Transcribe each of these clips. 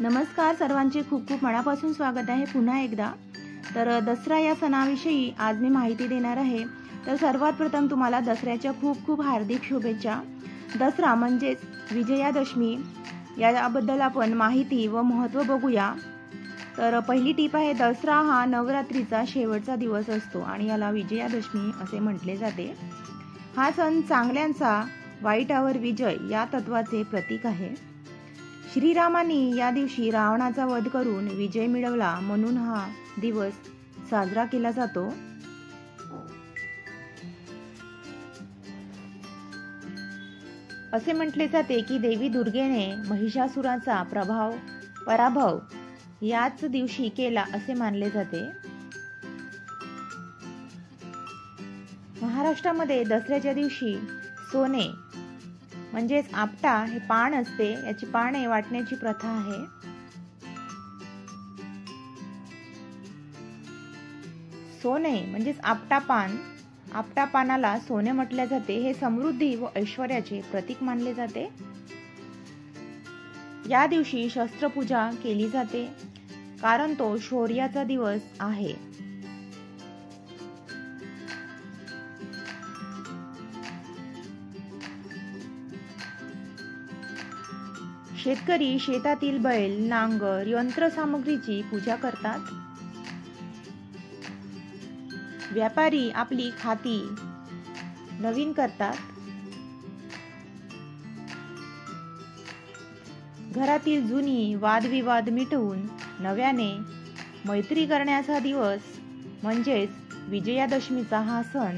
नमस्कार, सर्वांचे खूप खूप मनापासून स्वागत आहे पुन्हा एकदा। तर दसरा या सणाविषयी आज मी माहिती देणार आहे। तर सर्वात प्रथम तुम्हाला दसऱ्याच्या खूप खूप हार्दिक शुभेच्छा। दसरा म्हणजेच विजयादशमी, याबद्दल आपण माहिती व महत्त्व बघूया। तर पहिली टीप आहे, दसरा हा नवरात्रीचा शेवटचा दिवस असतो आणि याला विजयादशमी असे म्हटले जाते। हा सण चांगल्यांचा वाईटावर विजय या तत्वाचे प्रतीक आहे। श्रीरामांनी या दिवशी रावणाचा वध करून विजय मिळवला, म्हणून हा दिवस साजरा केला जातो। असे म्हटले जाते की देवी दुर्गेने महिषासुराचा पराभव याच दिवशी केला असे मानले जाते। महाराष्ट्रामध्ये दसऱ्याच्या दिवशी सोने म्हणजेच आपटा हे पान असते, याची पाने वाटण्याची प्रथा आहे। सोने म्हणजेच आपटा पानाला सोने म्हटले जाते। हे समृद्धी व ऐश्वर्याचे प्रतीक मानले जाते। या दिवशी शस्त्रपूजा केली जाते, कारण तो शौर्याचा दिवस आहे। शेतकरी शेतातील बैल, नांगर, यंत्रसामग्रीची पूजा करतात। व्यापारी आपली खाती नवीन करतात। घरातील जुनी वादविवाद मिटवून नव्याने मैत्री करण्याचा दिवस म्हणजेच विजयादशमीचा हा सण।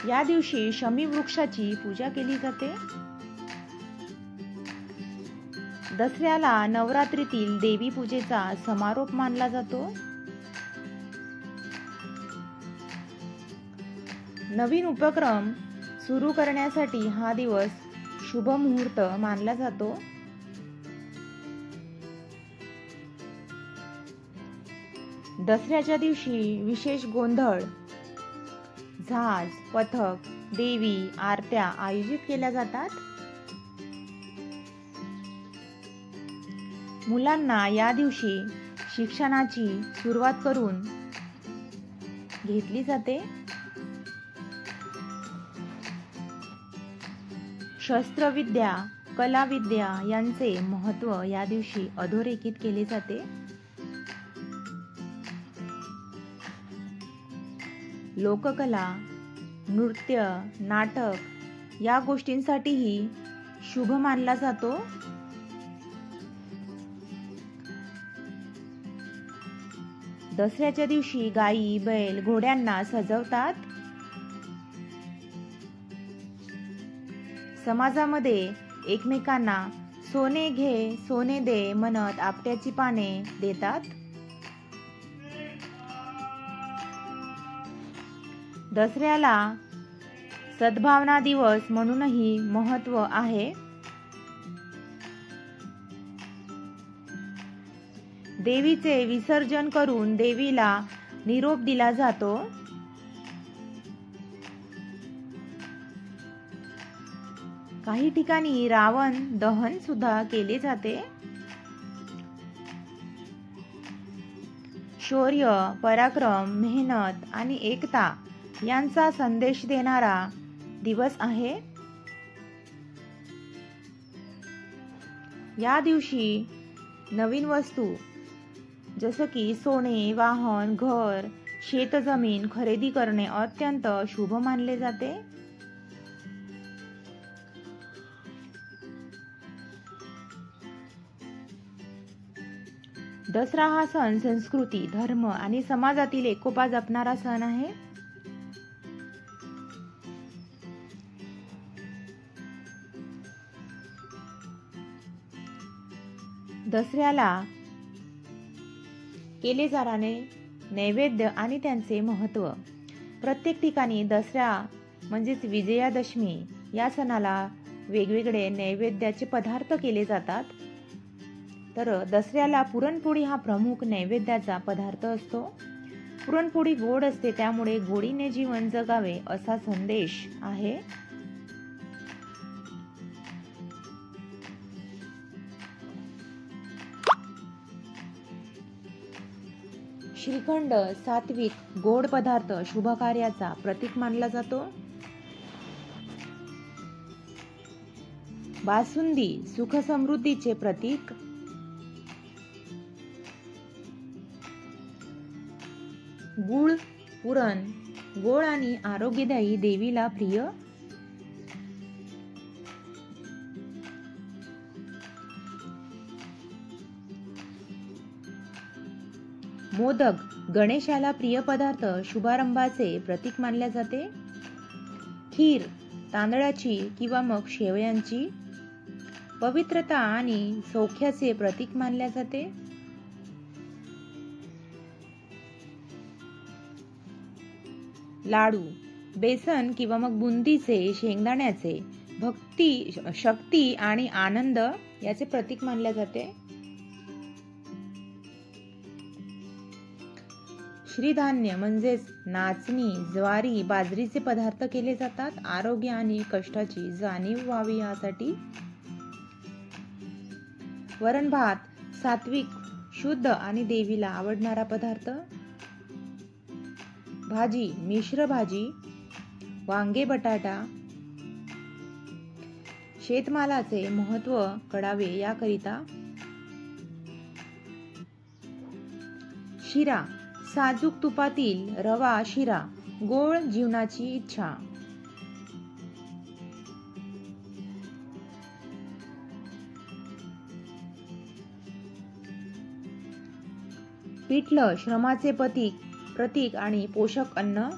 या दिवशी शमी वृक्षाची पूजा केली जाते। दसऱ्याला नवरात्रीतील देवी पूजेचा समारोप मानला जातो। नवीन उपक्रम सुरू करण्यासाठी हा दिवस शुभ मुहूर्त मानला जातो। दसऱ्याच्या दिवशी विशेष गोंधळ, झाज, पथक, देवी आरत्या आयोजित केल्या जातात। मुलांना या दिवशी शिक्षणाची सुरुवात करून घेतली जाते। शस्त्रविद्या, कलाविद्या यांचे महत्त्व या दिवशी अधोरेखित केले जाते। लोककला, नृत्य, नाटक या गोष्टींसाठीही शुभ मानला जातो। दसऱ्याच्या दिवशी गायी, बैल, घोड्यांना सजवतात। समाजामध्ये एकमेकांना सोने घे, सोने दे म्हणत आपट्याची पाने देतात। दसऱ्याला सद्भावना दिवस म्हणूनही महत्त्व आहे। देवीचे विसर्जन करून देवीला निरोप दिला जातो। काही ठिकाणी रावण दहन सुद्धा केले जाते। शौर्य, पराक्रम, मेहनत आणि एकता यांचा संदेश देणारा दिवस आहे। या दिवशी नवीन वस्तू जसं की सोने, वाहन, घर, शेतजमीन खरेदी करणे अत्यंत शुभ मानले जाते। दसरा हा सण संस्कृती, धर्म आणि समाजातील एकोपा जपणारा सण आहे। दसऱ्याला केले जाणारे नैवेद्य आणि त्यांचे महत्त्व। प्रत्येक ठिकाणी दसरा म्हणजेच विजयादशमी या सणाला वेगवेगळे नैवेद्याचे पदार्थ केले जातात। तर दसऱ्याला पुरणपोळी हा प्रमुख नैवेद्याचा पदार्थ असतो। पुरणपोळी गोड असते, त्यामुळे गोडीने जीवन जगावे असा संदेश आहे। श्रीखंड सात्विक गोड पदार्थ शुभ कार्याचा प्रतीक मानला जातो. बासुंदी सुख समृद्धीचे प्रतीक. गुळ पुरण गोड आणि आरोग्यदायी, देवीला प्रिय. मोदक गणेशाला प्रिय पदार्थ, शुभारंभाचे प्रतीक मानले जाते. खीर तांदळाची किंवा मग शेवयांची, पवित्रता आणि सौख्याचे प्रतीक मानले जाते. लाडू बेसन किंवा मग बुंदीचे, शेंगदाण्याचे, भक्ती शक्ती आणि आनंद याचे प्रतीक मानले जाते. श्रीधान्य म्हणजेच नाचणी, ज्वारी, बाजरीचे पदार्थ केले जातात. आरोग्य आणि कष्टाची जाणीव व्हावी यासाठी. वरण भात सात्विक, शुद्ध आणि देवीला आवडणारा पदार्थ. भाजी मिश्र भाजी, वांगे बटाटा. शेतमालाचे महत्त्व कळावे याकरिता. शिरा साजूक तुपातील रवा शिरा, गोड जीवनाची इच्छा. पिठलं श्रमाचे प्रतीक आणि पोषक अन्न.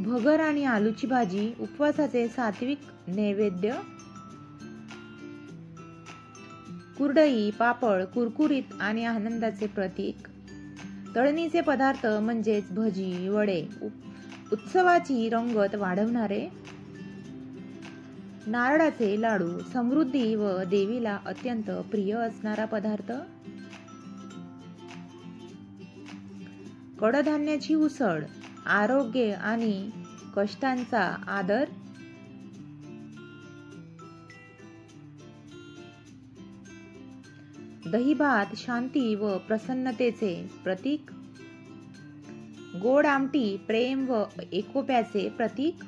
भगर आणि आलूची भाजी उपवासाचे सात्विक नैवेद्य. कुरडई पापड कुरकुरीत आणि आनंदाचे प्रतीक. तळणीचे पदार्थ म्हणजेच भजी वडे उत्सवाची रंगत वाढवणारे. नारळाचे लाडू समृद्धी व देवीला अत्यंत प्रिय असणारा पदार्थ. कडधान्याची उसळ आरोग्य आणि कष्टांचा आदर. दही भात शांती व प्रसन्नतेचे प्रतीक. गोड आमटी प्रेम व एकोप्याचे प्रतीक.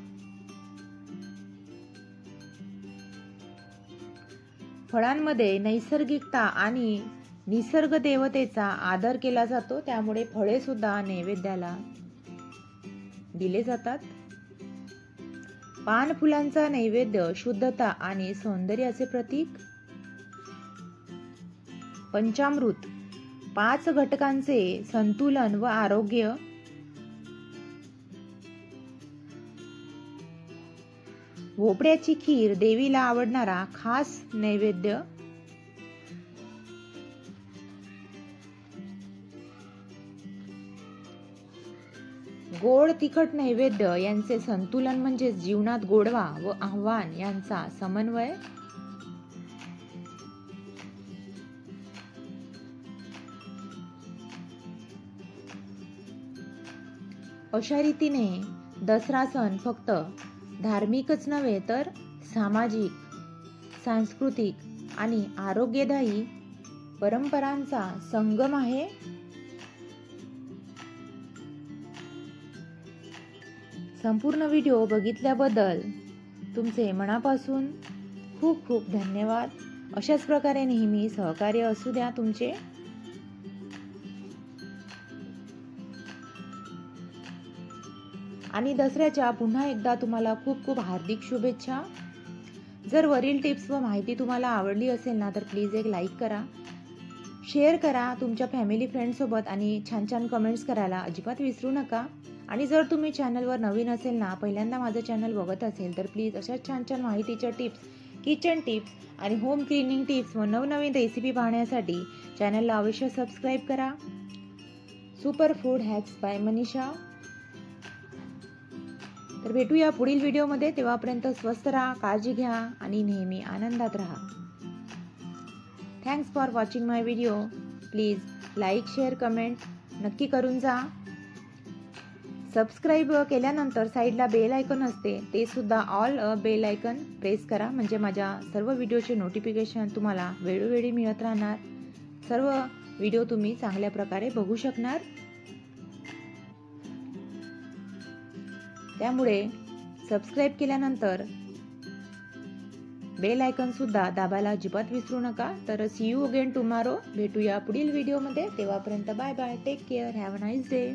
फळांमध्ये नैसर्गिकता आणि निसर्ग देवतेचा आदर केला जातो, त्यामुळे फळे सुद्धा नैवेद्याला दिले जातात. पान फुलांचा नैवेद्य शुद्धता आणि सौंदर्याचे प्रतीक. पंचामृत 5 घटकांचे संतुलन व आरोग्य. भोपळ्याची खीर देवीला आवडणारा खास नैवेद्य. गोड तिखट नैवेद्य यांचे संतुलन म्हणजे जीवनात गोडवा व आव्हान यांचा समन्वय. अशा रीतीने दसरा सण फक्त धार्मिकच नव्हे तर सामाजिक, सांस्कृतिक आणि आरोग्यदायी परंपरांचा संगम आहे. संपूर्ण व्हिडिओ बघितल्याबद्दल तुमचे मनापासून खूप खूप धन्यवाद. अशाच प्रकारे नेहमी सहकार्य असू द्या तुमचे. आणि दसऱ्याच्या पुन्हा एकदा तुम्हाला खूप खूप हार्दिक शुभेच्छा. जर वरील टिप्स व माहिती तुम्हाला आवडली असेल ना, तर प्लीज एक लाईक करा, शेअर करा तुमच्या फॅमिली फ्रेंड्ससोबत आणि छान छान कमेंट्स करायला अजिबात विसरू नका. आणि जर तुम्ही चॅनलवर नवीन असेल ना, पहिल्यांदा माझं चॅनल बघत असेल, तर प्लीज अशाच छान छान माहितीच्या टिप्स, किचन टिप्स आणि होम क्लिनिंग टिप्स व नवनवीन रेसिपी पाहण्यासाठी चॅनलला अवश्य सबस्क्राईब करा. Super food hacks by Manisha. तर भेटूया पुढील व्हिडिओमध्ये. तेव्हापर्यंत स्वस्थ राहा, काळजी घ्या आणि नेहमी आनंदात राहा. Thanks for watching my video. Please like share comment नक्की करून जा. सबस्क्राईब केल्यानंतर साईडला बेल आयकॉन असते, ते सुद्धा ऑल बेल आयकॉन प्रेस करा, म्हणजे माझ्या सर्व व्हिडिओचे नोटिफिकेशन तुम्हाला वेळोवेळी मिळत राहणार. सर्व व्हिडिओ तुम्ही चांगल्या प्रकारे बघू शकणार. त्यामुळे सबस्क्राईब केल्यानंतर बेल आयकॉन सुद्धा दाबायला अजिबात विसरू नका. तर सी यू अगेन टुमारो. भेटूया पुढील व्हिडिओमध्ये. तेव्हापर्यंत bye bye. Take care. Have a nice day.